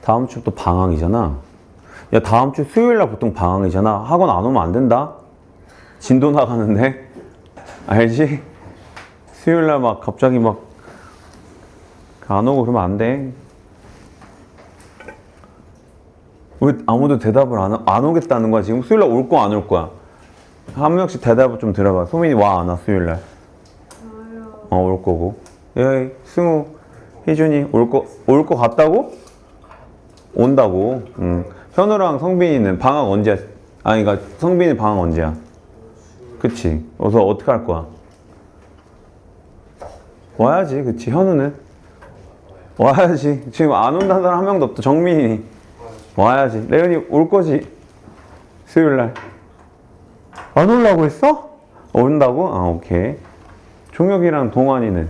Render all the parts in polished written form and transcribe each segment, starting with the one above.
다음 주부터 방학이잖아. 야, 다음 주 수요일날 보통 방학이잖아. 학원 안 오면 안 된다. 진도 나가는데. 알지? 수요일날 막 갑자기 막 안 오고 그러면 안 돼. 왜 아무도 대답을 안 오겠다는 거야? 지금 수요일날 올 거야, 안 올 거야? 한 명씩 대답을 좀 들어봐. 소민이 와, 안 와, 수요일날? 올 거고. 에이, 승우, 희준이 올 거 같다고? 온다고. 현우랑 성빈이는 방학 언제야? 아니, 그러니까 성빈이 방학 언제야? 그치. 그래서 어떻게 할 거야? 와야지, 그치. 현우는? 와야지. 지금 안 온다는 사람 한 명도 없다. 정민이. 와야지. 레연이 올 거지. 수요일날. 안 오려고 했어? 온다고? 아, 오케이. 종혁이랑 동환이는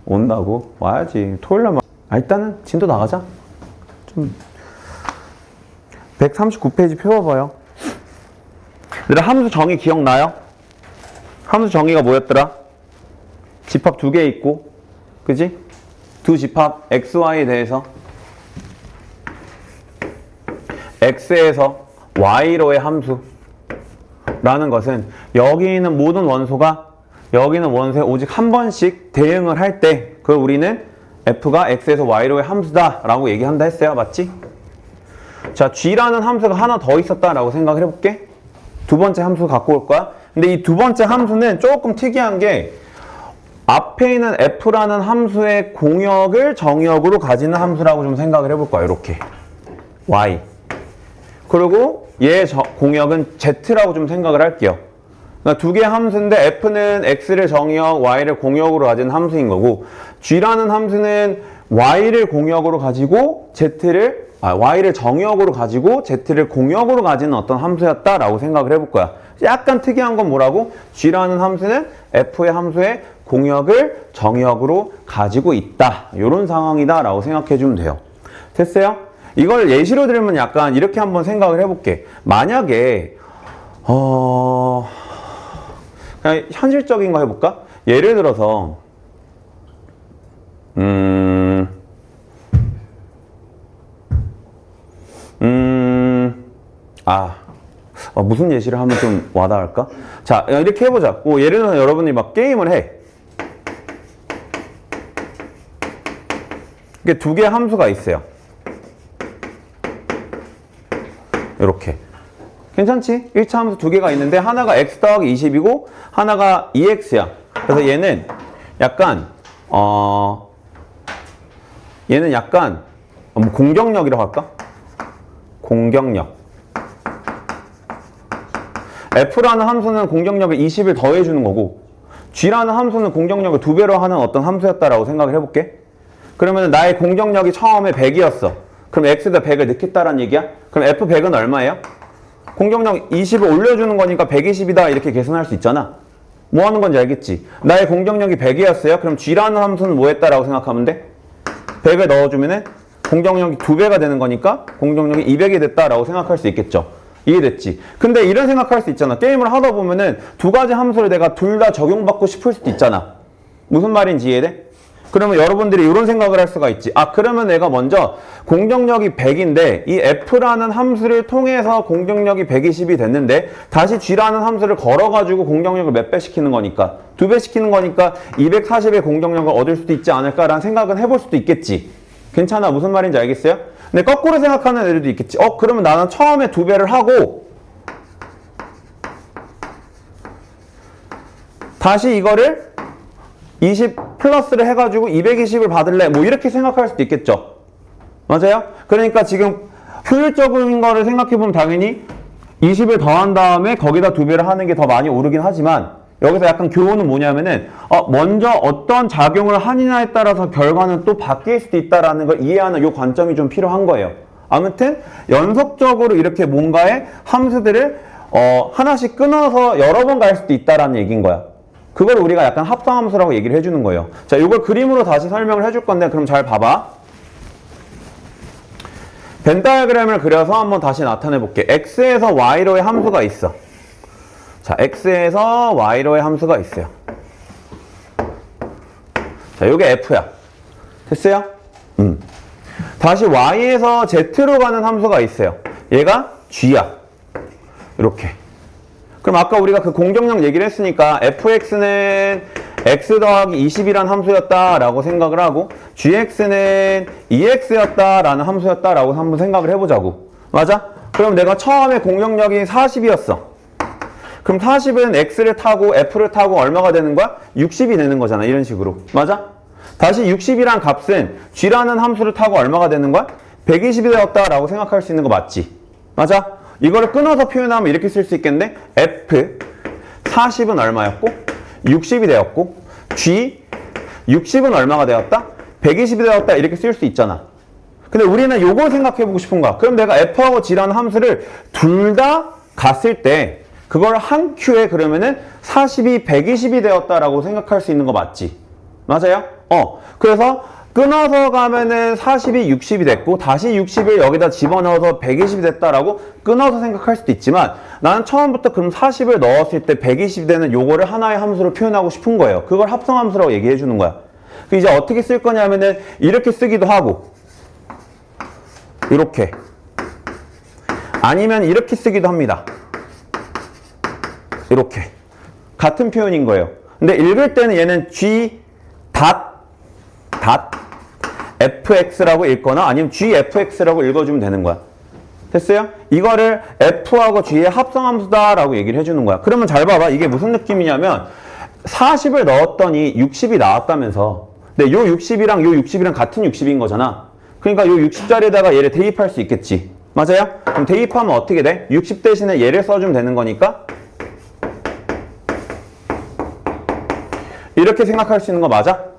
온다고? 와야지. 토요일날 일단은 진도 나가자. 좀 139페이지 펴봐봐요. 얘들아, 함수 정의 기억나요? 함수 정의가 뭐였더라? 집합 두 개 있고, 그지? 두 집합 xy에 대해서 x에서 y로의 함수라는 것은 여기 있는 모든 원소가 여기 있는 원소에 오직 한 번씩 대응을 할 때 그걸 우리는 f가 x에서 y로의 함수다 라고 얘기한다 했어요. 맞지? 자, g라는 함수가 하나 더 있었다 라고 생각을 해볼게. 두 번째 함수 갖고 올 거야. 근데 이 두 번째 함수는 조금 특이한 게 앞에 있는 f라는 함수의 공역을 정역으로 가지는 함수라고 좀 생각을 해볼 거야. 이렇게 y 그리고 얘의 공역은 z라고 좀 생각을 할게요. 그러니까 두 개의 함수인데 f는 x를 정역, y를 공역으로 가진 함수인 거고 g라는 함수는 y를 공역으로 가지고 y를 정역으로 가지고 z를 공역으로 가지는 어떤 함수였다라고 생각을 해볼 거야. 약간 특이한 건 뭐라고? g라는 함수는 f의 함수의 공역을 정역으로 가지고 있다. 이런 상황이다 라고 생각해 주면 돼요. 됐어요? 이걸 예시로 들으면 약간 이렇게 한번 생각을 해볼게. 만약에 그냥 현실적인 거 해볼까? 예를 들어서 무슨 예시를 하면 좀 와닿을까? 자, 이렇게 해보자. 예를 들어서 여러분이 막 게임을 해. 이게 두 개의 함수가 있어요. 이렇게. 괜찮지? 1차 함수 두 개가 있는데 하나가 x 더하기 20이고 하나가 2x야. 그래서 얘는 약간 공격력이라고 할까? 공격력. f라는 함수는 공격력을 20을 더해주는 거고 g라는 함수는 공격력을 2배로 하는 어떤 함수였다라고 생각을 해볼게. 그러면 나의 공격력이 처음에 100이었어. 그럼 x에다 100을 넣겠다라는 얘기야? 그럼 f100은 얼마예요? 공격력 20을 올려주는 거니까 120이다 이렇게 계산할 수 있잖아. 뭐 하는 건지 알겠지? 나의 공격력이 100이었어요. 그럼 g라는 함수는 뭐 했다라고 생각하면 돼? 100을 넣어주면은 공격력이 2배가 되는 거니까 공격력이 200이 됐다라고 생각할 수 있겠죠. 이해됐지? 근데 이런 생각할 수 있잖아. 게임을 하다 보면은 두 가지 함수를 내가 둘 다 적용받고 싶을 수도 있잖아. 무슨 말인지 이해돼? 그러면 여러분들이 이런 생각을 할 수가 있지. 그러면 내가 먼저 공격력이 100인데 이 f라는 함수를 통해서 공격력이 120이 됐는데 다시 g라는 함수를 걸어가지고 공격력을 몇 배 시키는 거니까 2배 시키는 거니까 240의 공격력을 얻을 수도 있지 않을까라는 생각은 해볼 수도 있겠지. 괜찮아? 무슨 말인지 알겠어요? 근데 거꾸로 생각하는 애들도 있겠지. 그러면 나는 처음에 2배를 하고 다시 이거를 20 플러스를 해가지고 220을 받을래? 뭐 이렇게 생각할 수도 있겠죠. 맞아요? 그러니까 지금 효율적인 거를 생각해보면 당연히 20을 더한 다음에 거기다 2배를 하는 게 더 많이 오르긴 하지만 여기서 약간 교훈은 뭐냐면은 먼저 어떤 작용을 하느냐에 따라서 결과는 또 바뀔 수도 있다라는 걸 이해하는 이 관점이 좀 필요한 거예요. 아무튼 연속적으로 이렇게 뭔가의 함수들을 하나씩 끊어서 여러 번 갈 수도 있다라는 얘기인 거야. 그걸 우리가 약간 합성함수라고 얘기를 해주는 거예요. 자, 이걸 그림으로 다시 설명을 해줄 건데 그럼 잘 봐봐. 벤 다이어그램을 그려서 한번 다시 나타내 볼게. x에서 y로의 함수가 있어. 자, x에서 y로의 함수가 있어요. 자, 요게 f야. 됐어요? 다시 y에서 z로 가는 함수가 있어요. 얘가 g야. 이렇게. 그럼 아까 우리가 그 공정력 얘기를 했으니까 fx는 x 더하기 20이란 함수였다라고 생각을 하고 gx는 2x였다라는 함수였다라고 한번 생각을 해보자고. 맞아? 그럼 내가 처음에 공정력이 40이었어. 그럼 40은 x를 타고 f를 타고 얼마가 되는 거야? 60이 되는 거잖아. 이런 식으로. 맞아? 다시 60이란 값은 g라는 함수를 타고 얼마가 되는 거야? 120이 되었다라고 생각할 수 있는 거 맞지? 맞아? 이거를 끊어서 표현하면 이렇게 쓸 수 있겠는데 f 40은 얼마였고 60이 되었고 g 60은 얼마가 되었다? 120이 되었다 이렇게 쓸 수 있잖아. 근데 우리는 요걸 생각해보고 싶은 거야. 그럼 내가 f하고 g라는 함수를 둘 다 갔을 때 그걸 한 큐에 그러면은 40이 120이 되었다라고 생각할 수 있는 거 맞지? 맞아요? 그래서 끊어서 가면은 40이 60이 됐고 다시 60을 여기다 집어넣어서 120이 됐다라고 끊어서 생각할 수도 있지만 나는 처음부터 그럼 40을 넣었을 때 120이 되는 요거를 하나의 함수로 표현하고 싶은 거예요. 그걸 합성함수라고 얘기해 주는 거야. 이제 어떻게 쓸 거냐면은 이렇게 쓰기도 하고 이렇게 아니면 이렇게 쓰기도 합니다. 이렇게 같은 표현인 거예요. 근데 읽을 때는 얘는 g fx라고 읽거나 아니면 gfx라고 읽어주면 되는 거야. 됐어요? 이거를 f하고 g의 합성함수다라고 얘기를 해주는 거야. 그러면 잘 봐봐. 이게 무슨 느낌이냐면 40을 넣었더니 60이 나왔다면서. 근데 요 60이랑 요 60이랑 같은 60인 거잖아. 그러니까 요 60자리에다가 얘를 대입할 수 있겠지. 맞아요? 그럼 대입하면 어떻게 돼? 60 대신에 얘를 써주면 되는 거니까 이렇게 생각할 수 있는 거 맞아?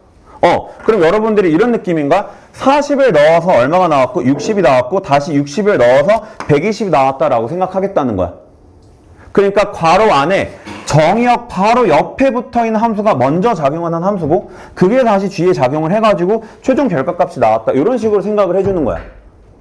그럼 여러분들이 이런 느낌인가? 40을 넣어서 얼마가 나왔고 60이 나왔고 다시 60을 넣어서 120이 나왔다라고 생각하겠다는 거야. 그러니까 괄호 안에 정의역 바로 옆에 붙어있는 함수가 먼저 작용하는 함수고 그게 다시 뒤에 작용을 해가지고 최종 결과값이 나왔다. 이런 식으로 생각을 해주는 거야.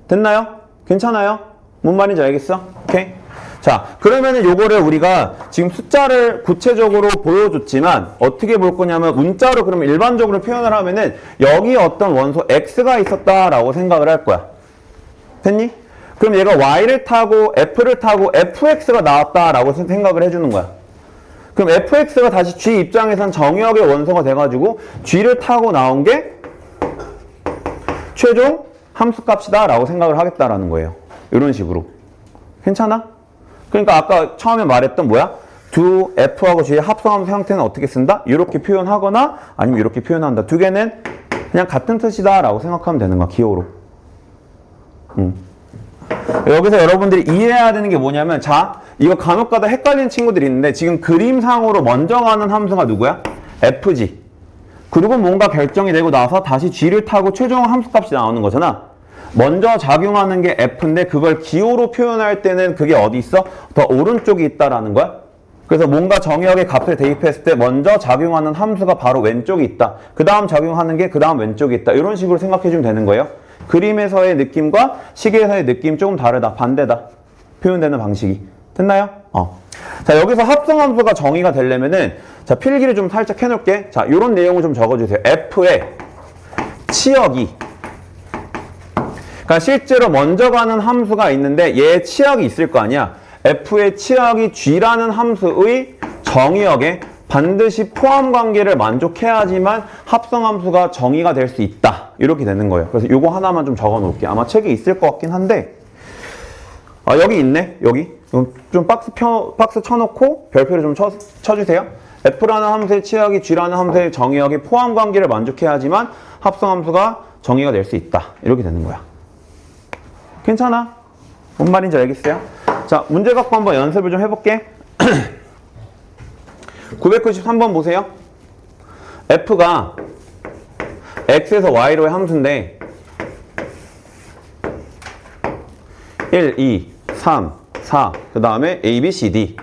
됐나요? 괜찮아요? 뭔 말인지 알겠어? 오케이? 자, 그러면은 요거를 우리가 지금 숫자를 구체적으로 보여줬지만 어떻게 볼 거냐면 문자로 그러면 일반적으로 표현을 하면은 여기 어떤 원소 x가 있었다라고 생각을 할 거야. 됐니? 그럼 얘가 y를 타고 f를 타고 fx가 나왔다라고 생각을 해주는 거야. 그럼 fx가 다시 g 입장에선 정의역의 원소가 돼가지고 g를 타고 나온 게 최종 함수값이다 라고 생각을 하겠다라는 거예요. 이런 식으로. 괜찮아? 그러니까 아까 처음에 말했던 뭐야? 두 f하고 g의 합성함수 형태는 어떻게 쓴다? 이렇게 표현하거나 아니면 이렇게 표현한다. 두 개는 그냥 같은 뜻이다 라고 생각하면 되는 거야. 기호로. 여기서 여러분들이 이해해야 되는 게 뭐냐면 자, 이거 간혹가다 헷갈리는 친구들이 있는데 지금 그림상으로 먼저 가는 함수가 누구야? fg. 그리고 뭔가 결정이 되고 나서 다시 g를 타고 최종 함수값이 나오는 거잖아. 먼저 작용하는 게 f인데 그걸 기호로 표현할 때는 그게 어디 있어? 더 오른쪽에 있다라는 거야. 그래서 뭔가 정의역의 값을 대입했을 때 먼저 작용하는 함수가 바로 왼쪽에 있다. 그 다음 작용하는 게 그 다음 왼쪽에 있다. 이런 식으로 생각해주면 되는 거예요. 그림에서의 느낌과 시계에서의 느낌 조금 다르다. 반대다. 표현되는 방식이. 됐나요? 자, 여기서 합성함수가 정의가 되려면은 자, 필기를 좀 살짝 해놓을게. 자, 요런 내용을 좀 적어주세요. f의 치역이 그러니까 실제로 먼저 가는 함수가 있는데 얘의 치역이 있을 거 아니야. f의 치역이 g라는 함수의 정의역에 반드시 포함 관계를 만족해야지만 합성함수가 정의가 될 수 있다. 이렇게 되는 거예요. 그래서 요거 하나만 좀 적어 놓을게요. 아마 책에 있을 것 같긴 한데 여기 있네. 여기 좀 박스 쳐놓고 별표를 좀 쳐주세요. f라는 함수의 치역이 g라는 함수의 정의역에 포함 관계를 만족해야지만 합성함수가 정의가 될 수 있다. 이렇게 되는 거야. 괜찮아? 뭔 말인지 알겠어요? 자, 문제 갖고 한번 연습을 좀 해볼게. 993번 보세요. f가 x에서 y로의 함수인데 1, 2, 3, 4, 그 다음에 a, b, c, d.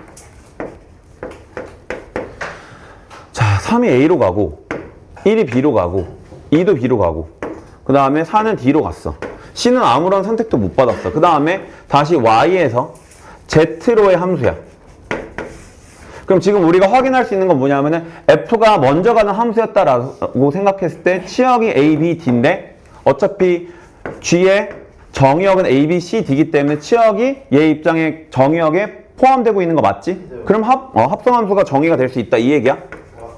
자, 3이 a로 가고 1이 b로 가고 2도 b로 가고 그 다음에 4는 d로 갔어. C는 아무런 선택도 못 받았어. 그 다음에 다시 Y에서 Z로의 함수야. 그럼 지금 우리가 확인할 수 있는 건 뭐냐면은 F가 먼저 가는 함수였다라고 생각했을 때 치역이 A, B, D인데 어차피 G의 정의역은 A, B, C, D이기 때문에 치역이 얘 입장의 정의역에 포함되고 있는 거 맞지? 그럼 합성함수가 정의가 될 수 있다 이 얘기야?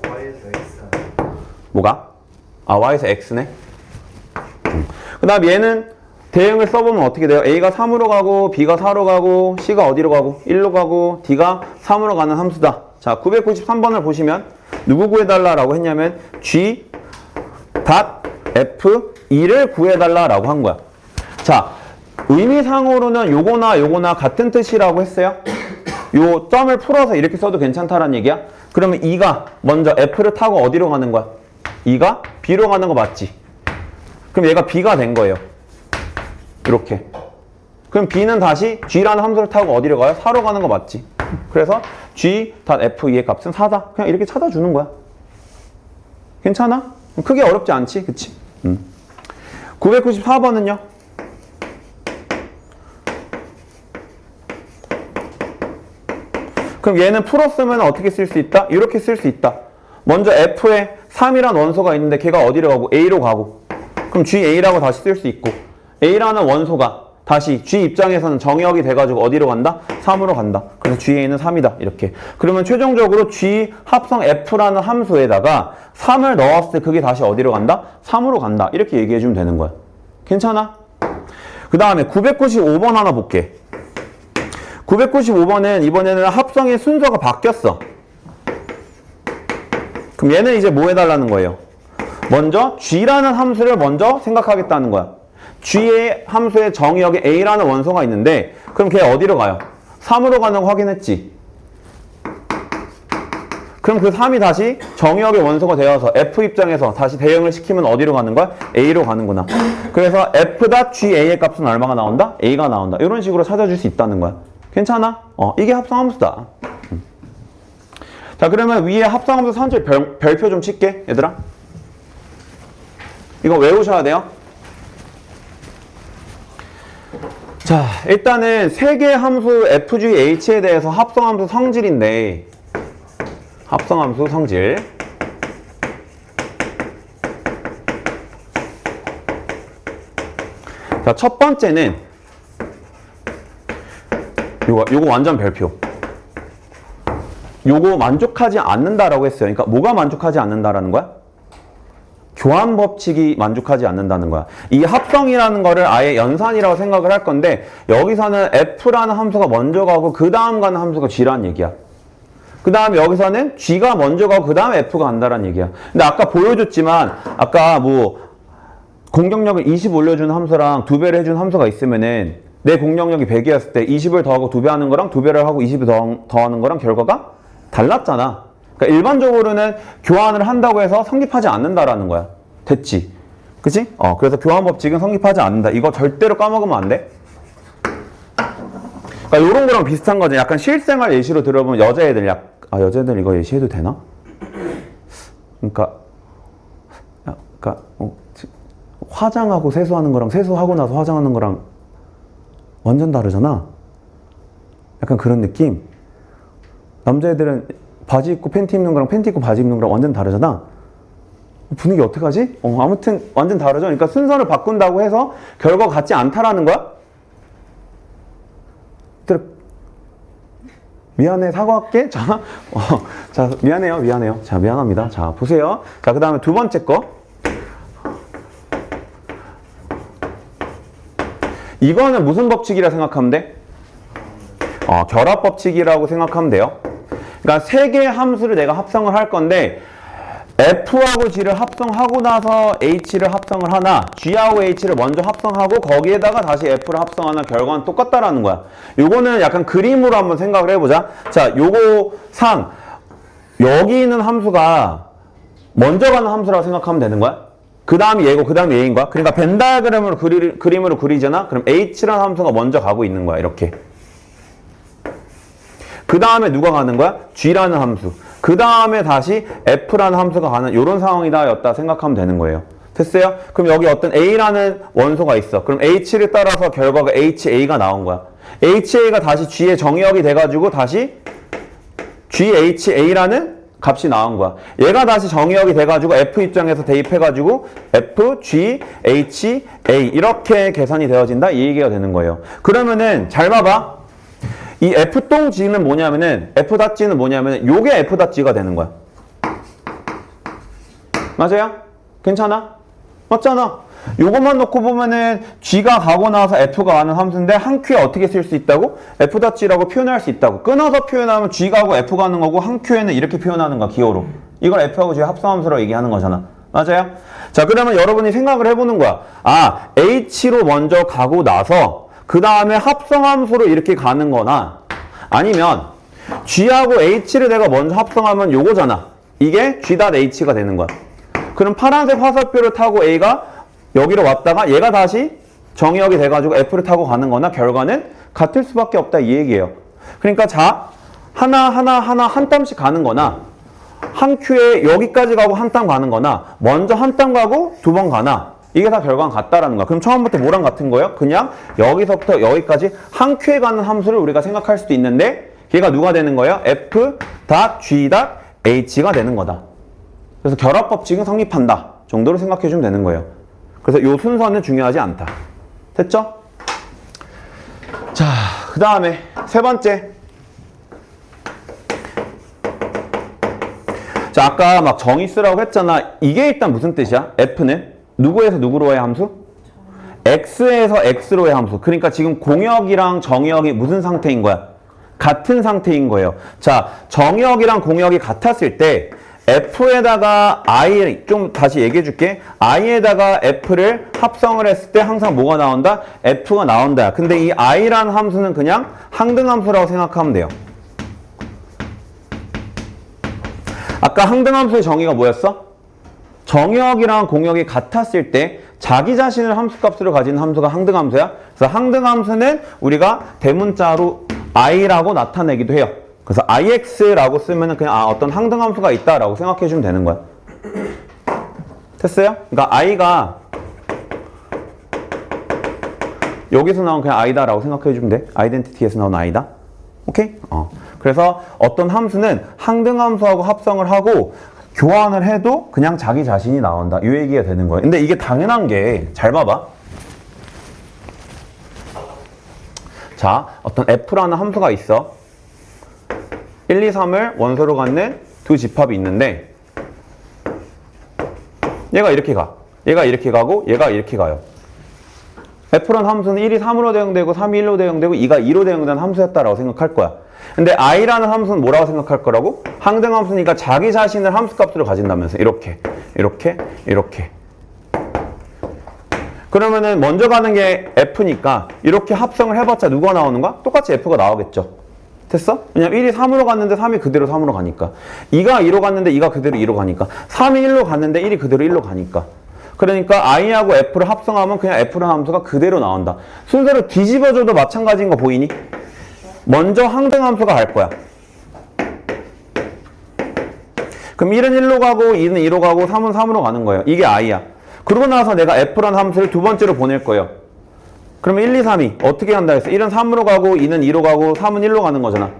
Y에서 X. 뭐가? Y에서 X네. 그 다음 얘는 대응을 써보면 어떻게 돼요? A가 3으로 가고 B가 4로 가고 C가 어디로 가고 1로 가고 D가 3으로 가는 함수다. 자, 993번을 보시면 누구 구해달라라고 했냐면 G F2를 구해달라라고 한 거야. 자, 의미상으로는 요거나 같은 뜻이라고 했어요. 요 점을 풀어서 이렇게 써도 괜찮다라는 얘기야. 그러면 E가 먼저 F를 타고 어디로 가는 거야? E가 B로 가는 거 맞지? 그럼 얘가 B가 된 거예요. 이렇게. 그럼 B는 다시 G라는 함수를 타고 어디로 가요? 4로 가는 거 맞지? 그래서 G.F2의 값은 4다. 그냥 이렇게 찾아주는 거야. 괜찮아? 크게 어렵지 않지? 그치? 994번은요? 그럼 얘는 풀었으면 어떻게 쓸 수 있다? 이렇게 쓸 수 있다. 먼저 F에 3이라는 원소가 있는데 걔가 어디로 가고? A로 가고. 그럼 GA라고 다시 쓸 수 있고 A라는 원소가 다시 G 입장에서는 정의역이 돼가지고 어디로 간다? 3으로 간다. 그래서 GA는 3이다. 이렇게. 그러면 최종적으로 G 합성 F라는 함수에다가 3을 넣었을 때 그게 다시 어디로 간다? 3으로 간다. 이렇게 얘기해주면 되는 거야. 괜찮아? 그 다음에 995번 하나 볼게. 995번은 이번에는 합성의 순서가 바뀌었어. 그럼 얘는 이제 뭐 해달라는 거예요? 먼저 G라는 함수를 먼저 생각하겠다는 거야. G의 함수의 정의역에 A라는 원소가 있는데 그럼 걔 어디로 가요? 3으로 가는 거 확인했지? 그럼 그 3이 다시 정의역의 원소가 되어서 F 입장에서 다시 대응을 시키면 어디로 가는 거야? A로 가는구나. 그래서 F.GA의 값은 얼마가 나온다? A가 나온다. 이런 식으로 찾아줄 수 있다는 거야. 괜찮아? 이게 합성함수다. 자, 그러면 위에 합성함수 선질 별표 좀 칠게, 얘들아. 이거 외우셔야 돼요. 자, 일단은 세 개의 함수 FGH에 대해서 합성함수 성질인데 합성함수 성질. 자, 첫 번째는 요거 완전 별표. 요거 만족하지 않는다라고 했어요. 그러니까 뭐가 만족하지 않는다라는 거야? 교환 법칙이 만족하지 않는다는 거야. 이 합성이라는 거를 아예 연산이라고 생각을 할 건데 여기서는 F라는 함수가 먼저 가고 그 다음 가는 함수가 G라는 얘기야. 그 다음 여기서는 G가 먼저 가고 그 다음에 F가 간다라는 얘기야. 근데 아까 보여줬지만 아까 뭐 공격력을 20 올려주는 함수랑 2배를 해주는 함수가 있으면은 내 공격력이 100이었을 때 20을 더하고 2배 하는 거랑 2배를 하고 20을 더하는 거랑 결과가 달랐잖아. 그러니까 일반적으로는 교환을 한다고 해서 성립하지 않는다라는 거야. 됐지? 그치? 그래서 교환 법칙은 성립하지 않는다. 이거 절대로 까먹으면 안 돼. 그러니까 이런 거랑 비슷한 거지. 약간 실생활 예시로 들어보면 여자애들 여자애들 이거 예시해도 되나? 그러니까 화장하고 세수하는 거랑 세수하고 나서 화장하는 거랑 완전 다르잖아. 약간 그런 느낌. 남자애들은 바지 입고 팬티 입는 거랑 팬티 입고 바지 입는 거랑 완전 다르잖아. 분위기 어떡하지? 아무튼 완전 다르죠. 그러니까 순서를 바꾼다고 해서 결과가 같지 않다라는 거야? 미안해, 사과할게. 자, 자, 미안해요. 자, 미안합니다. 자, 보세요. 자, 그 다음에 두 번째 거. 이거는 무슨 법칙이라 생각하면 돼? 결합 법칙이라고 생각하면 돼요. 그러니까 세 개의 함수를 내가 합성을 할 건데 F하고 G를 합성하고 나서 H를 합성을 하나 G하고 H를 먼저 합성하고 거기에다가 다시 F를 합성하나 결과는 똑같다라는 거야. 요거는 약간 그림으로 한번 생각을 해보자. 자, 요거 상 여기 있는 함수가 먼저 가는 함수라고 생각하면 되는 거야. 그 다음이 얘고 그 다음이 얘인 거야. 그러니까 벤 다이어그램으로 그림으로 그리잖아. 그럼 H라는 함수가 먼저 가고 있는 거야. 이렇게. 그 다음에 누가 가는 거야? G라는 함수. 그 다음에 다시 F라는 함수가 가는 이런 상황이다 였다 생각하면 되는 거예요. 됐어요? 그럼 여기 어떤 A라는 원소가 있어. 그럼 H를 따라서 결과가 HA가 나온 거야. HA가 다시 G의 정의역이 돼가지고 다시 GHA라는 값이 나온 거야. 얘가 다시 정의역이 돼가지고 F 입장에서 대입해가지고 FGHA 이렇게 계산이 되어진다 이 얘기가 되는 거예요. 그러면은 잘 봐봐. 이 F똥G는 뭐냐면은 F'G는 뭐냐면은 요게 F'G가 되는 거야. 맞아요? 괜찮아? 맞잖아. 요것만 놓고 보면은 G가 가고 나서 F가 가는 함수인데 한 큐에 어떻게 쓸 수 있다고? F'G라고 표현할 수 있다고. 끊어서 표현하면 G 가고 F 가는 거고 한 큐에는 이렇게 표현하는 거야, 기호로. 이걸 F하고 G 합성함수라고 얘기하는 거잖아. 맞아요? 자, 그러면 여러분이 생각을 해보는 거야. 아, H로 먼저 가고 나서 그 다음에 합성함수로 이렇게 가는 거나 아니면 G하고 H를 내가 먼저 합성하면 요거잖아. 이게 G.H가 되는 거야. 그럼 파란색 화살표를 타고 A가 여기로 왔다가 얘가 다시 정의역이 돼가지고 F를 타고 가는 거나 결과는 같을 수밖에 없다 이 얘기예요. 그러니까 자, 하나 한 땀씩 가는 거나 한 큐에 여기까지 가고 한 땀 가는 거나 먼저 한 땀 가고 두 번 가나 이게 다 결과는 같다라는 거야. 그럼 처음부터 뭐랑 같은 거예요? 그냥 여기서부터 여기까지 한 큐에 가는 함수를 우리가 생각할 수도 있는데 걔가 누가 되는 거예요? F.G.H가 되는 거다. 그래서 결합법칙은 성립한다 정도로 생각해 주면 되는 거예요. 그래서 이 순서는 중요하지 않다. 됐죠? 자, 그 다음에 세 번째. 자, 아까 막 정의 쓰라고 했잖아. 이게 일단 무슨 뜻이야? F는 누구에서 누구로의 함수? X에서 X로의 함수. 그러니까 지금 공역이랑 정역이 무슨 상태인 거야? 같은 상태인 거예요. 자, 정역이랑 공역이 같았을 때 F에다가 I, 좀 다시 얘기해 줄게. I에다가 F를 합성을 했을 때 항상 뭐가 나온다? F가 나온다. 근데 이 I라는 함수는 그냥 항등함수라고 생각하면 돼요. 아까 항등함수의 정의가 뭐였어? 정역이랑 공역이 같았을 때 자기 자신을 함수값으로 가진 함수가 항등함수야. 그래서 항등함수는 우리가 대문자로 I라고 나타내기도 해요. 그래서 IX라고 쓰면은 그냥 어떤 항등함수가 있다라고 생각해 주면 되는 거야. 됐어요? 그러니까 I가 여기서 나온 그냥 I다라고 생각해 주면 돼. 아이덴티티에서 나온 I다. 오케이? 그래서 어떤 함수는 항등함수하고 합성을 하고 교환을 해도 그냥 자기 자신이 나온다. 이 얘기가 되는 거예요. 근데 이게 당연한 게 잘 봐봐. 자, 어떤 F라는 함수가 있어. 1, 2, 3을 원소로 갖는 두 집합이 있는데 얘가 이렇게 가. 얘가 이렇게 가고 얘가 이렇게 가요. F라는 함수는 1이 3으로 대응되고 3이 1로 대응되고 2가 2로 대응되는 함수였다라고 생각할 거야. 근데 I라는 함수는 뭐라고 생각할 거라고? 항등함수니까 자기 자신을 함수값으로 가진다면서 이렇게 이렇게 그러면은 먼저 가는 게 F니까 이렇게 합성을 해봤자 누가 나오는 거야? 똑같이 F가 나오겠죠. 됐어? 왜냐면 1이 3으로 갔는데 3이 그대로 3으로 가니까 2가 2로 갔는데 2가 그대로 2로 가니까 3이 1로 갔는데 1이 그대로 1로 가니까 그러니까 I하고 F를 합성하면 그냥 F라는 함수가 그대로 나온다. 순서를 뒤집어줘도 마찬가지인 거 보이니? 먼저 항등함수가 갈 거야. 그럼 1은 1로 가고 2는 2로 가고 3은 3으로 가는 거예요. 이게 I야. 그러고 나서 내가 F라는 함수를 두 번째로 보낼 거예요. 그러면 1, 2, 3이 어떻게 한다 했어? 1은 3으로 가고 2는 2로 가고 3은 1로 가는 거잖아.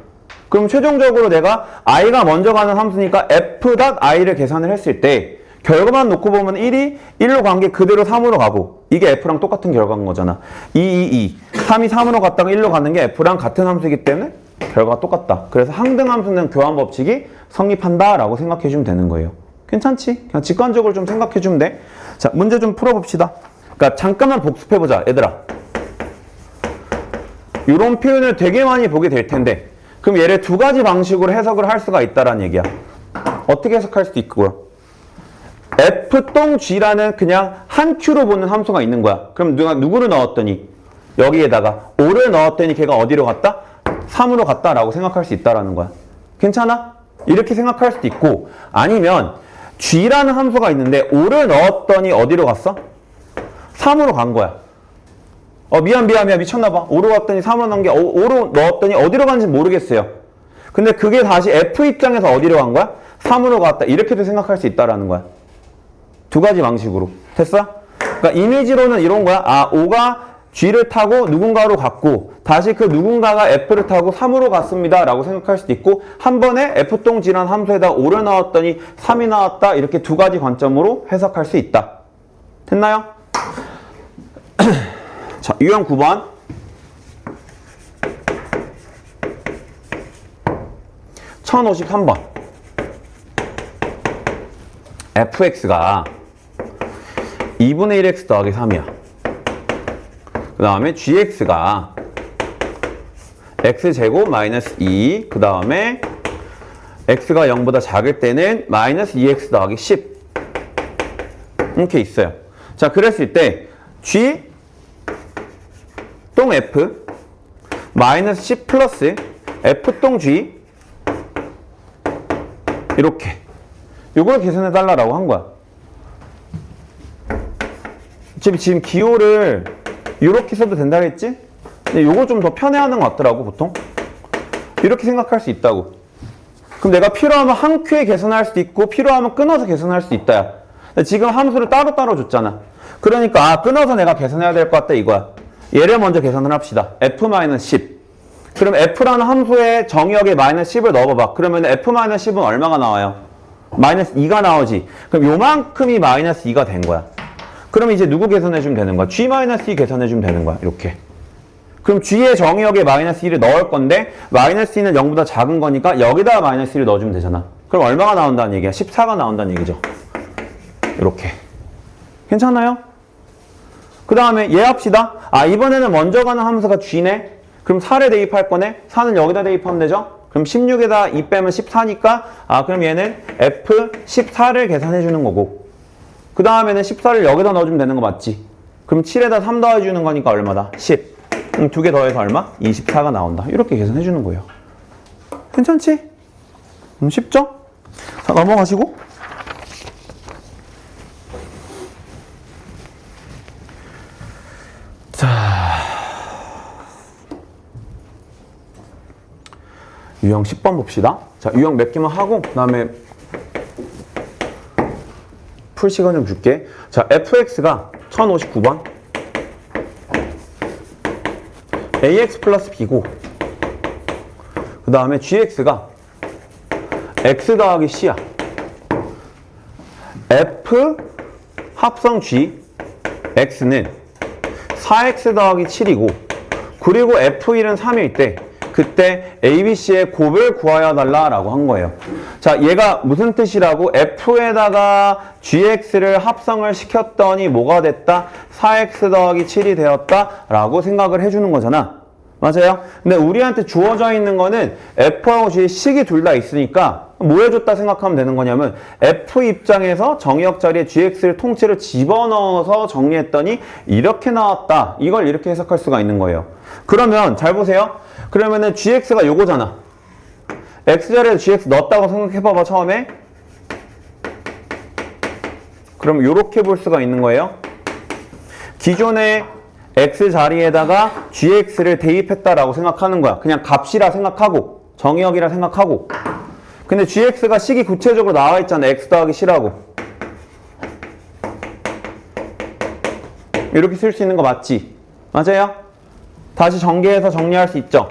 그럼 최종적으로 내가 I가 먼저 가는 함수니까 F.I를 계산을 했을 때 결과만 놓고 보면 1이 1로 간 게 그대로 3으로 가고 이게 F랑 똑같은 결과인 거잖아. 3이 3으로 갔다가 1로 가는 게 F랑 같은 함수이기 때문에 결과가 똑같다. 그래서 항등함수는 교환 법칙이 성립한다라고 생각해 주면 되는 거예요. 괜찮지? 그냥 직관적으로 좀 생각해 주면 돼. 자, 문제 좀 풀어봅시다. 그러니까 잠깐만 복습해보자, 얘들아. 이런 표현을 되게 많이 보게 될 텐데 그럼 얘를 두 가지 방식으로 해석을 할 수가 있다라는 얘기야. 어떻게 해석할 수도 있고요. F.G라는 그냥 한 큐로 보는 함수가 있는 거야. 그럼 누구를 넣었더니 여기에다가 5를 넣었더니 걔가 어디로 갔다? 3으로 갔다라고 생각할 수 있다라는 거야. 괜찮아? 이렇게 생각할 수도 있고 아니면 G라는 함수가 있는데 5를 넣었더니 어디로 갔어? 3으로 간 거야. 미안 미쳤나봐. 5로 갔더니 3으로 넣은 게 5로 넣었더니 어디로 간지 모르겠어요. 근데 그게 다시 F 입장에서 어디로 간 거야? 3으로 갔다. 이렇게도 생각할 수 있다라는 거야. 두 가지 방식으로. 됐어? 그러니까 이미지로는 이런 거야. 아, O가 G를 타고 누군가로 갔고 다시 그 누군가가 F를 타고 3으로 갔습니다 라고 생각할 수도 있고 한 번에 F동 G란 함수에다 5를 넣었더니 3이 나왔다 이렇게 두 가지 관점으로 해석할 수 있다. 됐나요? 자, 유형 9번 1053번 fx가 2분의 1x 더하기 3이야. 그 다음에 gx가 x제곱 마이너스 2, 그 다음에 x가 0보다 작을 때는 마이너스 2x 더하기 10 이렇게 있어요. 자, 그랬을 때 g 동 f 마이너스 10 플러스 f 동 g 이렇게 요걸 계산해 달라고 한 거야. 지금 기호를 이렇게 써도 된다고 했지? 근데 요거 좀 더 편해하는 것 같더라고 보통. 이렇게 생각할 수 있다고. 그럼 내가 필요하면 한 큐에 계산할 수도 있고 필요하면 끊어서 계산할 수도 있다야. 근데 지금 함수를 따로따로 줬잖아. 그러니까 아, 끊어서 내가 계산해야 될 것 같다 이거야. 얘를 먼저 계산을 합시다. f-10. 그럼 f라는 함수의 정의역에 마이너스 10을 넣어봐봐. 그러면 f-10은 얼마가 나와요? 마이너스 2가 나오지. 그럼 요만큼이 마이너스 2가 된 거야. 그럼 이제 누구 계산해주면 되는 거야? g-2 계산해주면 되는 거야. 이렇게. 그럼 g의 정의역에 마이너스 2를 넣을 건데 마이너스 2는 0보다 작은 거니까 여기다가 마이너스 2를 넣어주면 되잖아. 그럼 얼마가 나온다는 얘기야? 14가 나온다는 얘기죠. 이렇게. 괜찮아요? 그 다음에 얘 합시다. 아, 이번에는 먼저 가는 함수가 g네. 그럼 4를 대입할 거네. 4는 여기다 대입하면 되죠. 그럼 16에다 2 빼면 14니까 아, 그럼 얘는 f14를 계산해 주는 거고 그 다음에는 14를 여기다 넣어주면 되는 거 맞지? 그럼 7에다 3 더해주는 거니까 얼마다? 10. 두 개 더해서 얼마? 24가 나온다. 이렇게 계산해 주는 거예요. 괜찮지? 쉽죠? 자, 넘어가시고 자, 유형 10번 봅시다. 자, 유형 몇 개만 하고 그 다음에 풀 시간 좀 줄게. 자, fx가 1059번 ax 플러스 b고 그 다음에 gx가 x 더하기 c야. f 합성 g x는 4x 더하기 7이고 그리고 f1은 3일 때 그때 ABC의 곱을 구하여 달라라고 한 거예요. 자, 얘가 무슨 뜻이라고? F에다가 GX를 합성을 시켰더니 뭐가 됐다? 4X 더하기 7이 되었다라고 생각을 해주는 거잖아. 맞아요? 근데 우리한테 주어져 있는 거는 F하고 G의 식이 둘 다 있으니까 뭐 해줬다 생각하면 되는 거냐면 F 입장에서 정의역 자리에 GX를 통째로 집어넣어서 정리했더니 이렇게 나왔다. 이걸 이렇게 해석할 수가 있는 거예요. 그러면 잘 보세요. 그러면은 GX가 요거잖아. X자리에 GX 넣었다고 생각해봐봐 처음에. 그럼 요렇게 볼 수가 있는 거예요. 기존의 X자리에다가 GX를 대입했다라고 생각하는 거야. 그냥 값이라 생각하고 정의역이라 생각하고. 근데 GX가 식이 구체적으로 나와 있잖아. X 더하기 C라고. 이렇게 쓸 수 있는 거 맞지? 맞아요? 다시 전개해서 정리할 수 있죠?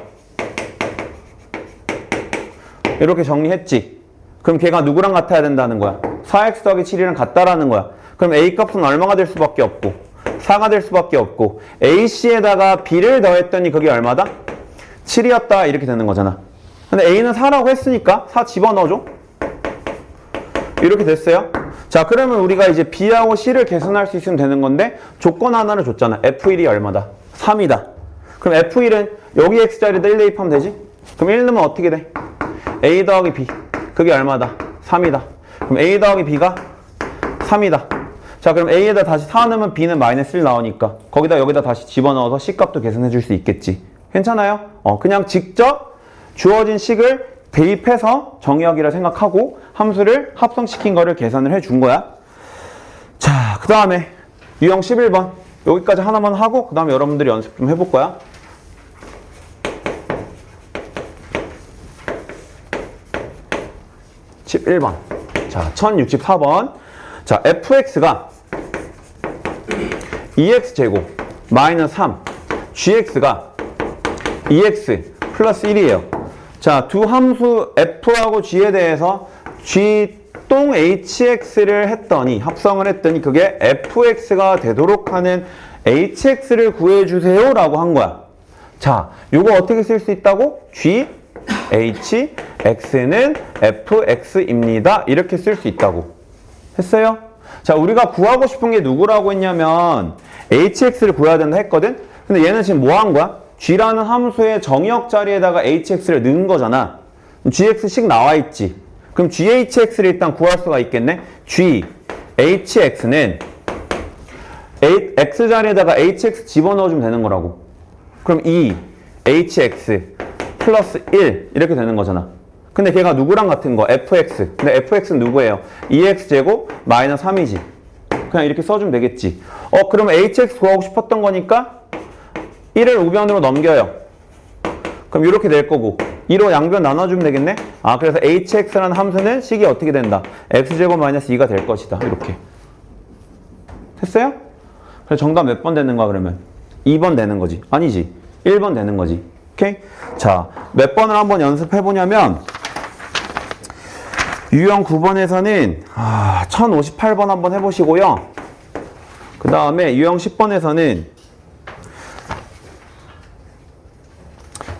이렇게 정리했지? 그럼 걔가 누구랑 같아야 된다는 거야? 4x 더하기 7이랑 같다라는 거야. 그럼 a 값은 얼마가 될 수밖에 없고 4가 될 수밖에 없고 ac에다가 b를 더했더니 그게 얼마다? 7이었다 이렇게 되는 거잖아. 근데 a는 4라고 했으니까 4 집어넣어줘. 이렇게 됐어요. 자, 그러면 우리가 이제 b하고 c를 계산할 수 있으면 되는 건데 조건 하나를 줬잖아. f1이 얼마다? 3이다. 그럼 f1은 여기 x자리에다 1 대입하면 되지? 그럼 1 넣으면 어떻게 돼? a 더하기 b. 그게 얼마다? 3이다. 그럼 a 더하기 b가 3이다. 자, 그럼 a에다 다시 4 넣으면 b는 마이너스 1 나오니까 거기다 여기다 다시 집어넣어서 c 값도 계산해 줄 수 있겠지. 괜찮아요? 그냥 직접 주어진 식을 대입해서 정의역이라 생각하고 함수를 합성시킨 거를 계산을 해준 거야. 자, 그 다음에 유형 11번 여기까지 하나만 하고 그 다음에 여러분들이 연습 좀 해볼 거야. 11번. 자, 1064번. 자, fx가 2x제곱 마이너스 3, gx가 2x 플러스 1이에요. 자, 두 함수 f하고 g에 대해서 g 똥 hx를 했더니, 합성을 했더니 그게 fx가 되도록 하는 hx를 구해주세요 라고 한 거야. 자, 요거 어떻게 쓸 수 있다고? g, h, x는 fx입니다. 이렇게 쓸 수 있다고 했어요. 자, 우리가 구하고 싶은 게 누구라고 했냐면 hx를 구해야 된다 했거든? 근데 얘는 지금 뭐 한 거야? g라는 함수의 정의역 자리에다가 hx를 넣은 거잖아. gx씩 나와 있지. 그럼 ghx를 일단 구할 수가 있겠네? ghx는 x 자리에다가 hx 집어넣어주면 되는 거라고. 그럼 2 hx 플러스 1 이렇게 되는 거잖아. 근데 걔가 누구랑 같은 거? fx. 근데 fx는 누구예요? 2x제곱 마이너스 3이지. 그냥 이렇게 써주면 되겠지. 그럼 hx 구하고 싶었던 거니까 1을 우변으로 넘겨요. 그럼 이렇게 될 거고 2로 양변 나눠주면 되겠네? 그래서 hx라는 함수는 식이 어떻게 된다? x제곱 마이너스 2가 될 것이다. 이렇게. 됐어요? 그래서 정답 몇 번 되는 거야 그러면? 2번 되는 거지. 아니지. 1번 되는 거지. 오케이? 자, 몇 번을 한번 연습해 보냐면 유형 9번에서는 1058번 한번 해보시고요. 그 다음에 유형 10번에서는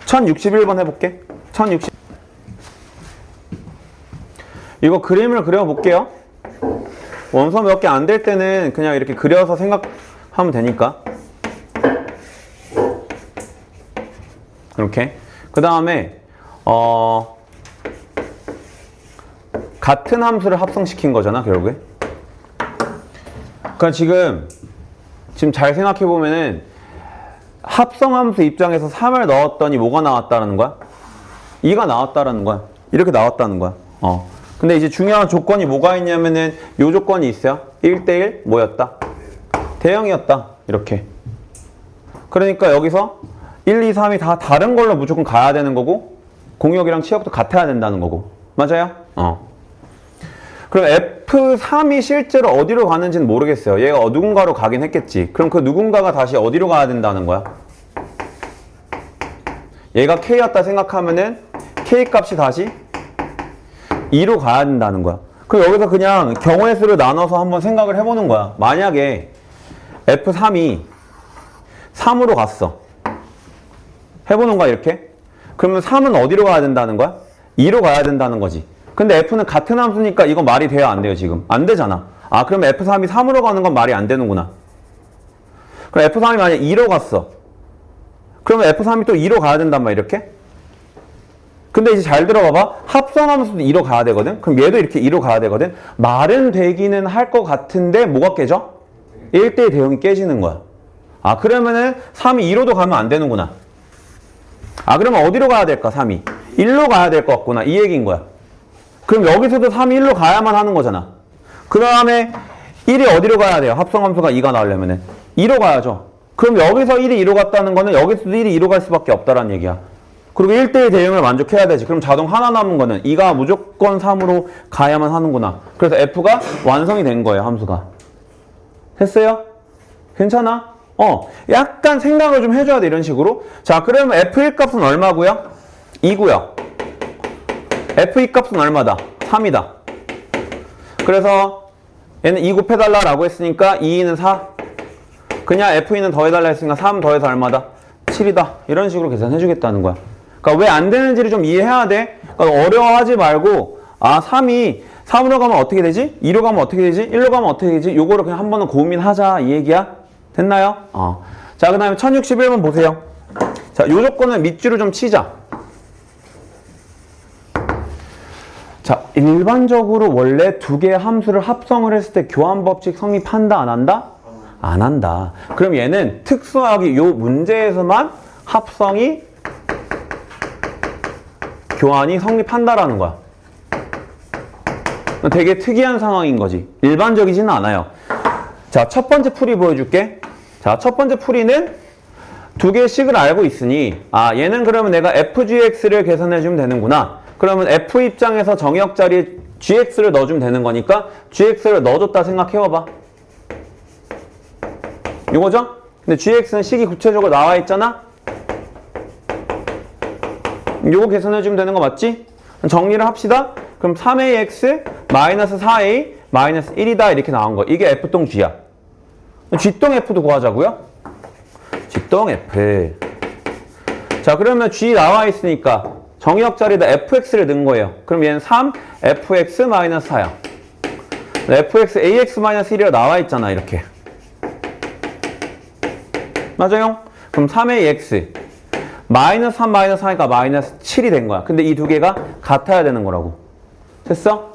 1061번 해볼게. 1060. 이거 그림을 그려볼게요. 원서 몇 개 안 될 때는 그냥 이렇게 그려서 생각하면 되니까. 이렇게. 그 다음에 같은 함수를 합성시킨 거잖아 결국에. 그러니까 지금 잘 생각해 보면은 합성함수 입장에서 3을 넣었더니 뭐가 나왔다는 거야? 2가 나왔다라는 거야. 이렇게 나왔다는 거야. 근데 이제 중요한 조건이 뭐가 있냐면은 요 조건이 있어요. 1대1 뭐였다? 대형이었다. 이렇게. 그러니까 여기서 1, 2, 3이 다 다른 걸로 무조건 가야 되는 거고 공역이랑 치역도 같아야 된다는 거고. 맞아요? 그럼 F3이 실제로 어디로 가는지는 모르겠어요. 얘가 누군가로 가긴 했겠지. 그럼 그 누군가가 다시 어디로 가야 된다는 거야? 얘가 K였다 생각하면은 K 값이 다시 2로 가야 된다는 거야. 그럼 여기서 그냥 경우의 수를 나눠서 한번 생각을 해보는 거야. 만약에 F3이 3으로 갔어. 해보는 거야 이렇게. 그러면 3은 어디로 가야 된다는 거야? 2로 가야 된다는 거지. 근데 F는 같은 함수니까 이거 말이 돼요? 안 돼요 지금? 안 되잖아. 그러면 F3이 3으로 가는 건 말이 안 되는구나. 그럼 F3이 만약 2로 갔어. 그러면 F3이 또 2로 가야 된단 말이야 이렇게? 근데 이제 잘 들어봐봐. 합성함수도 2로 가야 되거든? 그럼 얘도 이렇게 2로 가야 되거든? 말은 되기는 할 것 같은데 뭐가 깨져? 1대1 대형이 깨지는 거야. 그러면은 3이 2로도 가면 안 되는구나. 그러면 어디로 가야 될까 3이? 1로 가야 될 것 같구나. 이 얘기인 거야. 그럼 여기서도 3이 1로 가야만 하는 거잖아. 그 다음에 1이 어디로 가야 돼요? 합성함수가 2가 나오려면은 2로 가야죠. 그럼 여기서 1이 2로 갔다는 거는 여기서도 1이 2로 갈 수밖에 없다라는 얘기야. 그리고 1대1 대응을 만족해야 되지. 그럼 자동 하나 남은 거는 2가 무조건 3으로 가야만 하는구나. 그래서 F가 완성이 된 거예요, 함수가. 됐어요? 괜찮아? 약간 생각을 좀 해줘야 돼, 이런 식으로. 자, 그러면 F1 값은 얼마고요? 2고요. F2 값은 얼마다? 3이다. 그래서 얘는 2 곱해달라 라고 했으니까 2는 4. 그냥 F2는 더해달라 했으니까 3 더해서 얼마다? 7이다. 이런 식으로 계산해주겠다는 거야. 그러니까 왜 안 되는지를 좀 이해해야 돼. 그러니까 어려워하지 말고 3이 3으로 가면 어떻게 되지? 2로 가면 어떻게 되지? 1로 가면 어떻게 되지? 요거를 그냥 한 번은 고민하자 이 얘기야. 됐나요? 자, 그 다음에 1061번 보세요. 자, 요 조건은 밑줄을 좀 치자. 자, 일반적으로 원래 두 개의 함수를 합성을 했을 때 교환법칙 성립한다, 안 한다? 안 한다. 그럼 얘는 특수하게 요 문제에서만 합성이 교환이 성립한다라는 거야. 되게 특이한 상황인 거지. 일반적이지는 않아요. 자, 첫 번째 풀이 보여줄게. 자, 첫 번째 풀이는 두 개의 식을 알고 있으니 얘는 그러면 내가 fgx를 계산해주면 되는구나. 그러면 f 입장에서 정의역 자리 gx를 넣어주면 되는 거니까 gx를 넣어줬다 생각해봐봐. 이거죠? 근데 gx는 식이 구체적으로 나와 있잖아? 요거 계산해주면 되는 거 맞지? 정리를 합시다. 그럼 3ax 마이너스 4a 마이너스 1이다 이렇게 나온 거. 이게 f동 g야. g동 f도 구하자고요? g동 f. 자, 그러면 g 나와 있으니까 정의역 자리에다 fx를 넣은 거예요. 그럼 얘는 3 fx 마이너스 4야. fx ax 마이너스 1이라 나와 있잖아 이렇게. 맞아요? 그럼 3ax 마이너스 3 마이너스 4니까 마이너스 7이 된 거야. 근데 이 두 개가 같아야 되는 거라고. 됐어?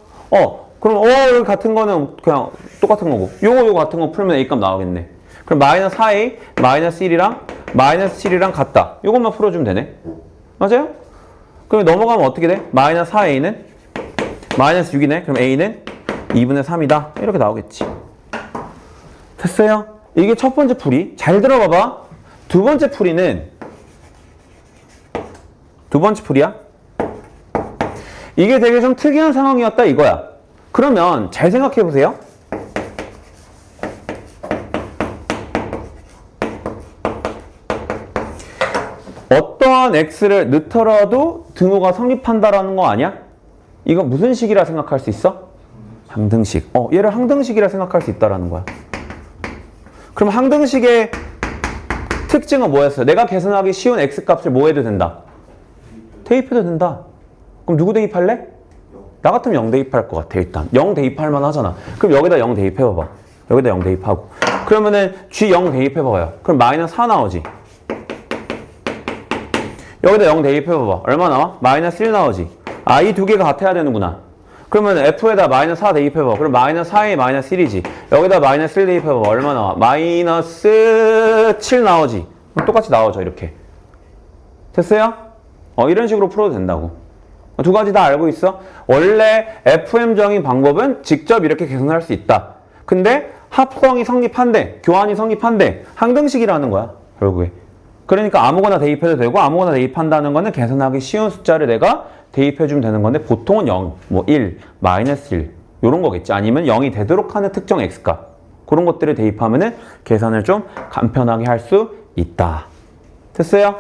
그럼 여기 같은 거는 그냥 똑같은 거고 요거 같은 거 풀면 A값 나오겠네. 그럼 마이너스 4A 마이너스 1이랑 마이너스 7이랑 같다. 요것만 풀어주면 되네. 맞아요? 그럼 넘어가면 어떻게 돼? 마이너스 4A는 마이너스 6이네. 그럼 A는 2분의 3이다. 이렇게 나오겠지. 됐어요? 이게 첫 번째 풀이. 잘 들어봐봐. 두 번째 풀이는 두 번째 풀이야. 이게 되게 좀 특이한 상황이었다 이거야. 그러면 잘 생각해 보세요. 어떠한 x를 넣더라도 등호가 성립한다라는 거 아니야? 이거 무슨 식이라 생각할 수 있어? 항등식. 얘를 항등식이라 생각할 수 있다라는 거야. 그럼 항등식의 특징은 뭐였어요? 내가 계산하기 쉬운 x값을 뭐 해도 된다? 대입해도 된다. 그럼 누구 대입할래? 나 같으면 0 대입할 것 같아. 일단 0 대입할 만 하잖아. 그럼 여기다 0 대입해봐봐. 여기다 0 대입하고 그러면은 g 0 대입해봐요. 그럼 마이너스 4 나오지. 여기다 0 대입해봐봐. 얼마 나와? 마이너스 1 나오지. 이 두 개가 같아야 되는구나. 그러면 f에다 마이너스 4 대입해봐. 그럼 마이너스 4에 마이너스 1이지. 여기다 마이너스 1 대입해봐. 얼마 나와? 마이너스 7 나오지. 그럼 똑같이 나오죠. 이렇게. 됐어요? 이런 식으로 풀어도 된다고. 두 가지 다 알고 있어? 원래 FM정의 방법은 직접 이렇게 계산할 수 있다. 근데 합성이 성립한대, 교환이 성립한대, 항등식이라는 거야, 결국에. 그러니까 아무거나 대입해도 되고 아무거나 대입한다는 거는 계산하기 쉬운 숫자를 내가 대입해주면 되는 건데 보통은 0, 1, 마이너스 1 이런 거겠지. 아니면 0이 되도록 하는 특정 x값. 그런 것들을 대입하면은 계산을 좀 간편하게 할 수 있다. 됐어요?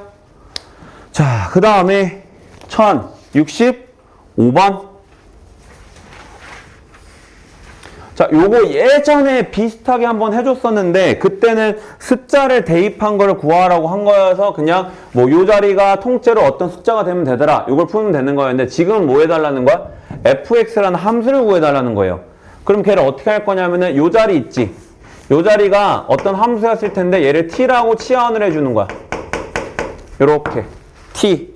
자, 그 다음에 1065번. 자, 요거 예전에 비슷하게 한번 해줬었는데 그때는 숫자를 대입한 거를 구하라고 한 거여서 그냥 뭐 요 자리가 통째로 어떤 숫자가 되면 되더라. 요걸 풀면 되는 거였는데 지금은 뭐 해달라는 거야? fx라는 함수를 구해달라는 거예요. 그럼 걔를 어떻게 할 거냐면은 요 자리 있지. 요 자리가 어떤 함수였을 텐데 얘를 t라고 치환을 해주는 거야. 요렇게 t.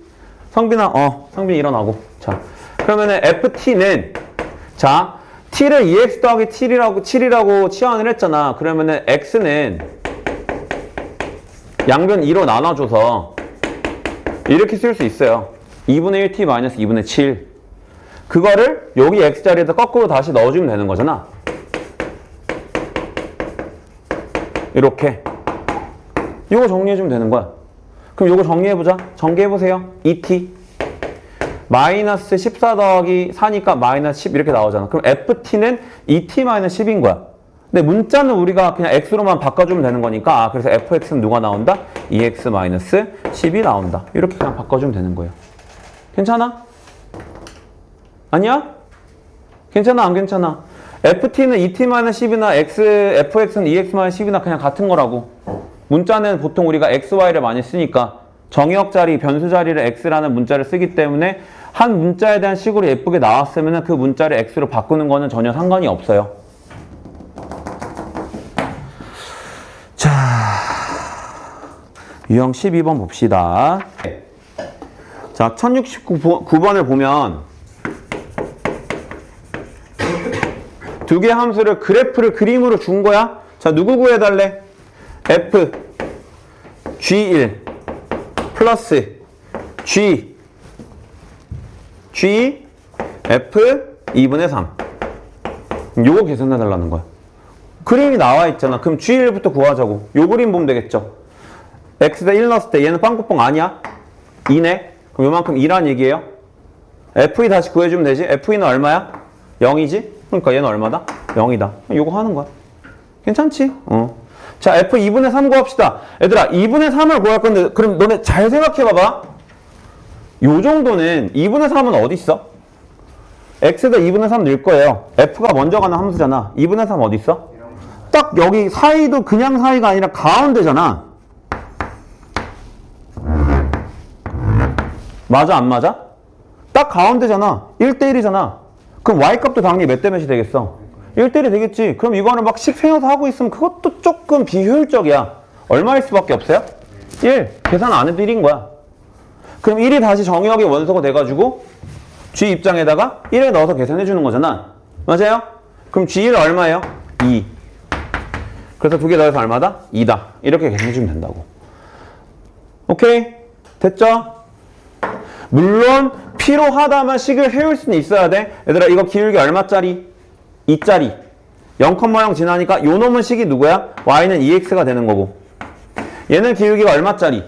성빈아, 성빈이 일어나고. 자, 그러면은 ft는 자, t를 2x 더하기 7이라고 치환을 했잖아. 그러면은 x는 양변 2로 나눠줘서 이렇게 쓸 수 있어요. 2분의 1t 마이너스 2분의 7. 그거를 여기 x 자리에다 거꾸로 다시 넣어주면 되는 거잖아. 이렇게. 이거 정리해주면 되는 거야. 그럼 이거 정리해보자. 전개해보세요. 2t 마이너스 14 더하기 4니까 마이너스 10 이렇게 나오잖아. 그럼 ft는 2t 마이너스 10인 거야. 근데 문자는 우리가 그냥 x로만 바꿔주면 되는 거니까 그래서 fx는 누가 나온다? 2x 마이너스 10이 나온다. 이렇게 그냥 바꿔주면 되는 거예요. 괜찮아? 아니야? 괜찮아? 안 괜찮아? ft는 2t 마이너스 10이나 fx는 2x 마이너스 10이나 그냥 같은 거라고. 문자는 보통 우리가 xy를 많이 쓰니까 정의역 자리, 변수 자리를 x라는 문자를 쓰기 때문에 한 문자에 대한 식으로 예쁘게 나왔으면 그 문자를 x로 바꾸는 거는 전혀 상관이 없어요. 자, 유형 12번 봅시다. 자, 1069번을 보면 두 개의 함수를 그래프를 그림으로 준 거야. 자, 누구 구해달래? f g1 플러스 g f 2분의 3 요거 계산해달라는 거야. 그림이 나와 있잖아. 그럼 g1부터 구하자고. 요 그림 보면 되겠죠. x에다 1 넣었을 때 얘는 빵꾸뻥 아니야? 2네? 그럼 요만큼 2란 얘기예요. f2 다시 구해주면 되지. f2는 얼마야? 0이지? 그러니까 얘는 얼마다? 0이다. 이거 하는 거야. 괜찮지? 자, f 2분의 3 구합시다. 얘들아, 2분의 3을 구할 건데, 그럼 너네 잘 생각해봐봐. 요 정도는 2분의 3은 어디 있어? x에다 2분의 3 넣을 거예요. f가 먼저 가는 함수잖아. 2분의 3 어디 있어? 딱 여기 사이도 그냥 사이가 아니라 가운데잖아. 맞아, 안 맞아? 딱 가운데잖아. 1대1이잖아. 그럼 y값도 당연히 몇 대 몇이 되겠어? 1대1이 되겠지. 그럼 이거는 막 식 세워서 하고 있으면 그것도 조금 비효율적이야. 얼마일 수밖에 없어요? 1. 계산 안 해도 1인 거야. 그럼 1이 다시 정의역의 원소가 돼가지고 G 입장에다가 1에 넣어서 계산해 주는 거잖아. 맞아요? 그럼 G1 얼마예요? 2. 그래서 두 개 더해서 얼마다? 2다. 이렇게 계산해 주면 된다고. 오케이? 됐죠? 물론 필요하다면 식을 해올 수는 있어야 돼. 얘들아, 이거 기울기 얼마짜리? 2짜리. 0,0 지나니까 요 놈은 식이 누구야? y는 2x가 되는 거고. 얘는 기울기가 얼마짜리?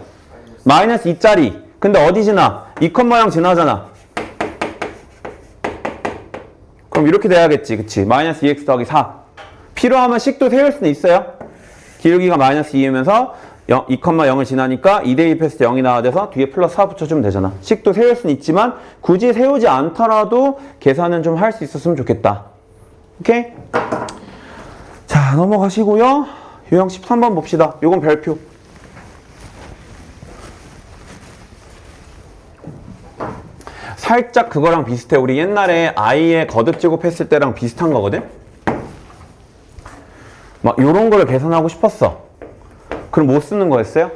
마이너스 2짜리. 근데 어디 지나? 2,0 지나잖아. 그럼 이렇게 돼야겠지. 그치? 마이너스 2x 더하기 4. 필요하면 식도 세울 수는 있어요. 기울기가 마이너스 2이면서 2,0을 지나니까 2대2 패스 0이 나와야 돼서 뒤에 플러스 4 붙여주면 되잖아. 식도 세울 수는 있지만 굳이 세우지 않더라도 계산은 좀 할 수 있었으면 좋겠다. 오케이? 자, 넘어가시고요. 유형 13번 봅시다. 요건 별표. 살짝 그거랑 비슷해. 우리 옛날에 i의 거듭 제곱했을 때랑 비슷한 거거든? 막 요런 거를 계산하고 싶었어. 그럼 뭐 쓰는 거였어요?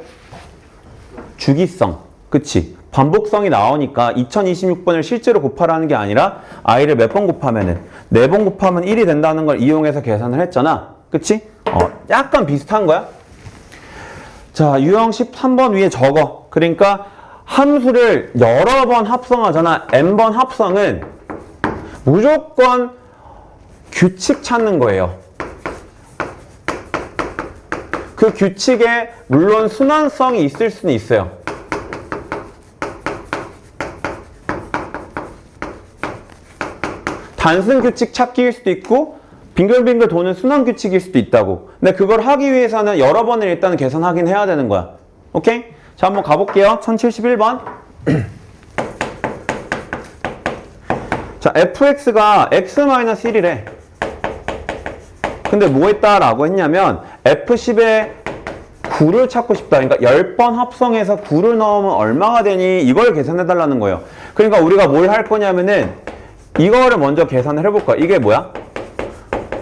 주기성. 그치? 반복성이 나오니까 2026번을 실제로 곱하라는 게 아니라 i를 몇 번 곱하면은 4번 곱하면 1이 된다는 걸 이용해서 계산을 했잖아. 그치? 약간 비슷한 거야. 자, 유형 13번 위에 적어. 그러니까 함수를 여러 번 합성하잖아. n번 합성은 무조건 규칙 찾는 거예요. 그 규칙에 물론 순환성이 있을 수는 있어요. 단순 규칙 찾기일 수도 있고 빙글빙글 도는 순환 규칙일 수도 있다고. 근데 그걸 하기 위해서는 여러 번을 일단 계산하긴 해야 되는 거야. 오케이? 자, 한번 가볼게요. 1071번. 자, fx가 x-1이래. 근데 뭐 했다라고 했냐면 f10에 9를 찾고 싶다. 그러니까 10번 합성해서 9를 넣으면 얼마가 되니? 이걸 계산해 달라는 거예요. 그러니까 우리가 뭘 할 거냐면은 이거를 먼저 계산을 해볼 거야. 이게 뭐야?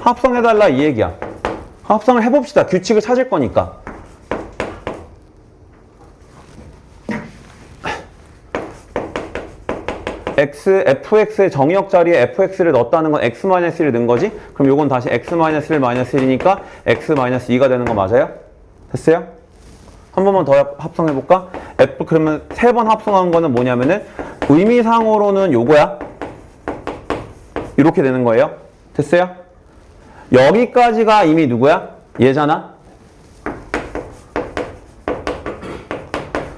합성해 달라 이 얘기야. 합성을 해봅시다. 규칙을 찾을 거니까. fx의 정의역 자리에 fx를 넣었다는 건 x-1을 넣은 거지? 그럼 요건 다시 x-1 마이너스 1이니까 x-2가 되는 거 맞아요? 됐어요? 한 번만 더 합성해볼까? 그러면 3번 합성한 거는 뭐냐면은 의미상으로는 요거야. 이렇게 되는 거예요. 됐어요? 여기까지가 이미 누구야? 얘잖아?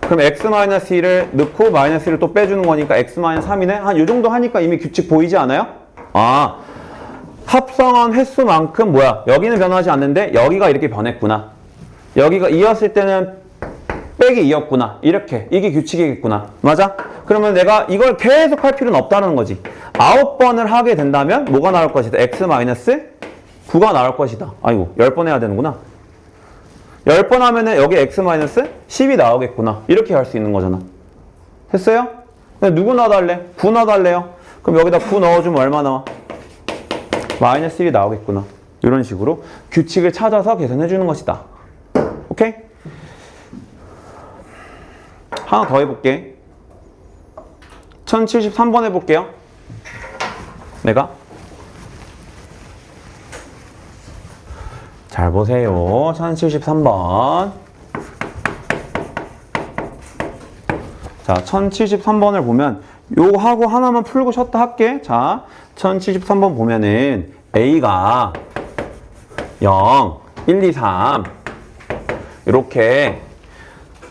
그럼 x-1을 넣고 마이너스 1을 또 빼주는 거니까 x-3이네? 한 요 정도 하니까 이미 규칙 보이지 않아요? 아, 합성한 횟수만큼 뭐야? 여기는 변하지 않는데 여기가 이렇게 변했구나. 여기가 2였을 때는 빼기 2였구나. 이렇게. 이게 규칙이겠구나. 맞아? 그러면 내가 이걸 계속 할 필요는 없다는 거지. 9번을 하게 된다면 뭐가 나올 것이다? x-9가 나올 것이다. 아이고, 10번 해야 되는구나. 10번 하면은 여기 x-10이 나오겠구나. 이렇게 할 수 있는 거잖아. 됐어요? 누구 넣어달래? 9 넣어달래요. 그럼 여기다 9 넣어주면 얼마 나와? 마이너스 1이 나오겠구나. 이런 식으로 규칙을 찾아서 계산해 주는 것이다. 오케이? 하나 더 해볼게. 1073번 해볼게요. 내가 잘 보세요. 1073번. 자, 1073번을 보면 요거 하고 하나만 풀고 쉬었다 할게. 자, 1073번 보면은 A가 0, 1, 2, 3 이렇게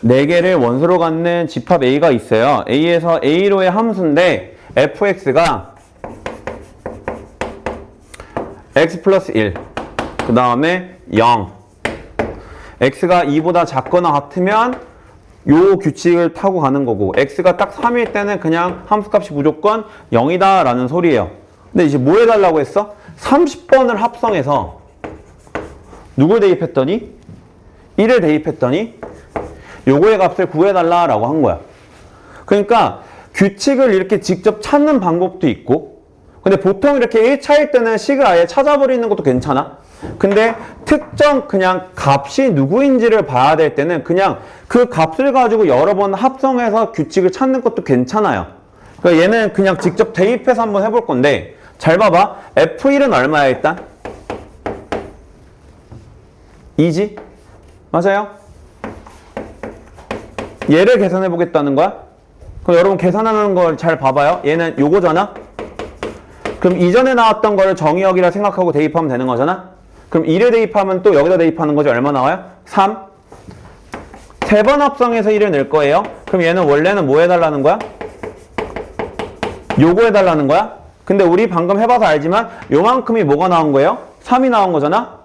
4개를 원소로 갖는 집합 A가 있어요. A에서 A로의 함수인데 fx가 x 플러스 1. 그 다음에 0. x가 2보다 작거나 같으면 요 규칙을 타고 가는 거고 x가 딱 3일 때는 그냥 함수값이 무조건 0이다 라는 소리예요. 근데 이제 뭐 해달라고 했어? 30번을 합성해서 누굴 대입했더니 1을 대입했더니 요거의 값을 구해달라 라고 한 거야. 그러니까 규칙을 이렇게 직접 찾는 방법도 있고 근데 보통 이렇게 1차일 때는 식을 아예 찾아버리는 것도 괜찮아. 근데 특정 그냥 값이 누구인지를 봐야 될 때는 그냥 그 값을 가지고 여러 번 합성해서 규칙을 찾는 것도 괜찮아요. 그러니까 얘는 그냥 직접 대입해서 한번 해볼 건데 잘 봐봐. F1은 얼마야 일단? 2지? 맞아요? 얘를 계산해 보겠다는 거야? 그럼 여러분 계산하는 걸 잘 봐봐요. 얘는 요거잖아? 그럼 이전에 나왔던 거를 정의역이라 생각하고 대입하면 되는 거잖아? 그럼 1을 대입하면 또 여기다 대입하는 거죠. 얼마 나와요? 3. 3번 합성해서 1을 낼 거예요. 그럼 얘는 원래는 뭐 해달라는 거야? 요거 해달라는 거야? 근데 우리 방금 해봐서 알지만 요만큼이 뭐가 나온 거예요? 3이 나온 거잖아?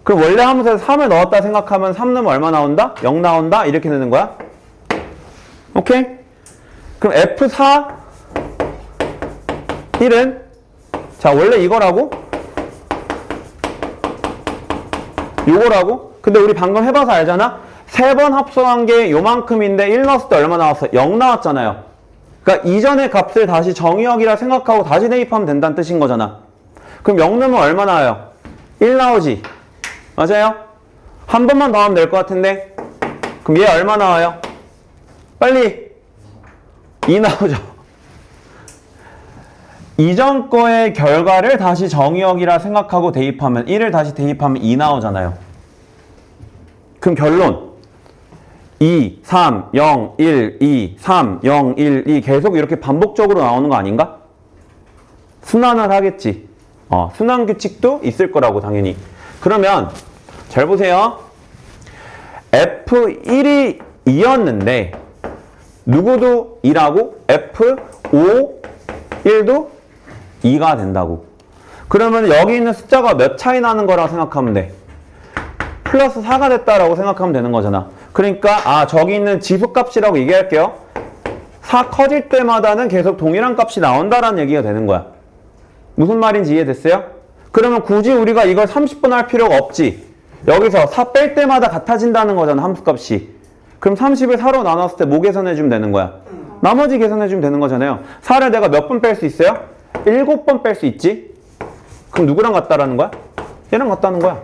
그럼 원래 함수에서 3을 넣었다 생각하면 3 넣으면 얼마 나온다? 0 나온다? 이렇게 되는 거야? 오케이? 그럼 F4 1은 자 원래 이거라고? 요거라고? 근데 우리 방금 해봐서 알잖아? 3번 합성한 게 요만큼인데 1 넣었을 때 얼마 나왔어? 0 나왔잖아요. 그러니까 이전의 값을 다시 정의역이라 생각하고 다시 대입하면 된다는 뜻인 거잖아. 그럼 0 넣으면 얼마 나와요? 1 나오지? 맞아요? 한 번만 더 하면 될 것 같은데? 그럼 얘 얼마 나와요? 빨리 2 나오죠? 이전 거의 결과를 다시 정의역이라 생각하고 대입하면 1을 다시 대입하면 2 나오잖아요. 그럼 결론 2, 3, 0, 1, 2, 3, 0, 1, 2 계속 이렇게 반복적으로 나오는 거 아닌가? 순환을 하겠지. 순환 규칙도 있을 거라고 당연히. 그러면 잘 보세요. F1이 2였는데 누구도 2라고 F5, 1도 2가 된다고. 그러면 여기 있는 숫자가 몇 차이 나는 거라고 생각하면 돼? 플러스 4가 됐다라고 생각하면 되는 거잖아. 그러니까 저기 있는 지수값이라고 얘기할게요. 4 커질 때마다는 계속 동일한 값이 나온다라는 얘기가 되는 거야. 무슨 말인지 이해됐어요? 그러면 굳이 우리가 이걸 30번 할 필요가 없지. 여기서 4 뺄 때마다 같아진다는 거잖아, 함수값이. 그럼 30을 4로 나눴을 때 뭐 계산해주면 되는 거야? 나머지 계산해주면 되는 거잖아요. 4를 내가 몇 번 뺄 수 있어요? 7번 뺄 수 있지? 그럼 누구랑 같다라는 거야? 얘랑 같다는 거야.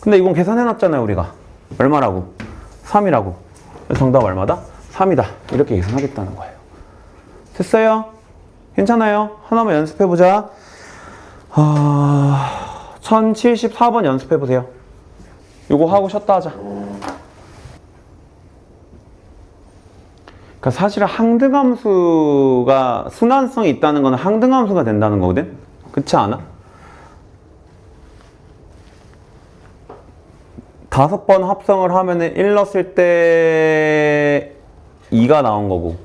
근데 이건 계산해놨잖아요, 우리가. 얼마라고? 3이라고. 정답 얼마다? 3이다. 이렇게 계산하겠다는 거예요. 됐어요? 괜찮아요? 하나만 연습해보자. 1074번 연습해보세요. 요거 하고 쉬었다 하자. 그러니까 사실 항등함수가 순환성이 있다는 거는 항등함수가 된다는 거거든? 그렇지 않아? 5번 합성을 하면은 1 넣었을 때 2가 나온 거고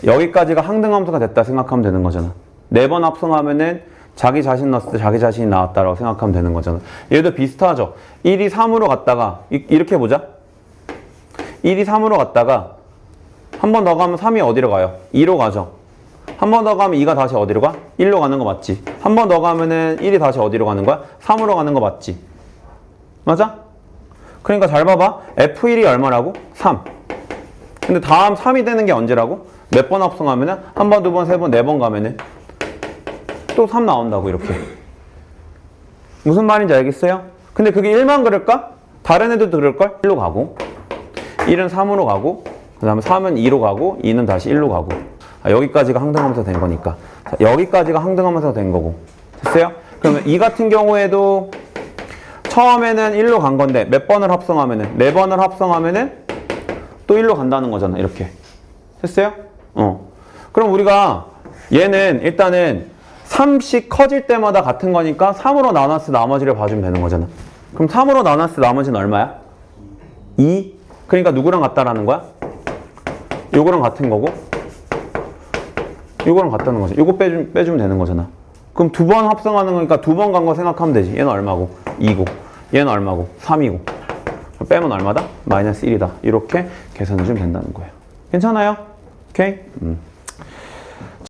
여기까지가 항등함수가 됐다 생각하면 되는 거잖아. 4번 합성하면은 자기 자신 넣었을 때 자기 자신이 나왔다라고 생각하면 되는 거잖아. 얘도 비슷하죠. 1이 3으로 갔다가 이렇게 보자. 1이 3으로 갔다가 한 번 더 가면 3이 어디로 가요? 2로 가죠. 한 번 더 가면 2가 다시 어디로 가? 1로 가는 거 맞지? 한 번 더 가면은 1이 다시 어디로 가는 거야? 3으로 가는 거 맞지? 맞아? 그러니까 잘 봐봐. F1이 얼마라고? 3. 근데 다음 3이 되는 게 언제라고? 몇 번 합성하면은? 한 번, 두 번, 세 번, 네 번 가면은 또 3 나온다고 이렇게. 무슨 말인지 알겠어요? 근데 그게 1만 그럴까? 다른 애들도 그럴걸? 1로 가고 1은 3으로 가고 그 다음에 3은 2로 가고 2는 다시 1로 가고 여기까지가 항등하면서 된 거니까 자, 여기까지가 항등하면서 된 거고 됐어요? 그러면 이 같은 경우에도 처음에는 1로 간 건데 몇 번을 합성하면은 4번을 합성하면은 또 1로 간다는 거잖아 이렇게 됐어요? 그럼 우리가 얘는 일단은 3씩 커질 때마다 같은 거니까 3으로 나눴을 때 나머지를 봐주면 되는 거잖아. 그럼 3으로 나눴을 때 나머지는 얼마야? 2? 그러니까 누구랑 같다라는 거야? 요거랑 같은 거고 요거랑 같다는 거지. 요거 빼주면 되는 거잖아. 그럼 두 번 합성하는 거니까 두 번 간 거 생각하면 되지. 얘는 얼마고? 2고. 얘는 얼마고? 3이고. 빼면 얼마다? 마이너스 1이다. 이렇게 계산해 주면 된다는 거예요. 괜찮아요? 오케이?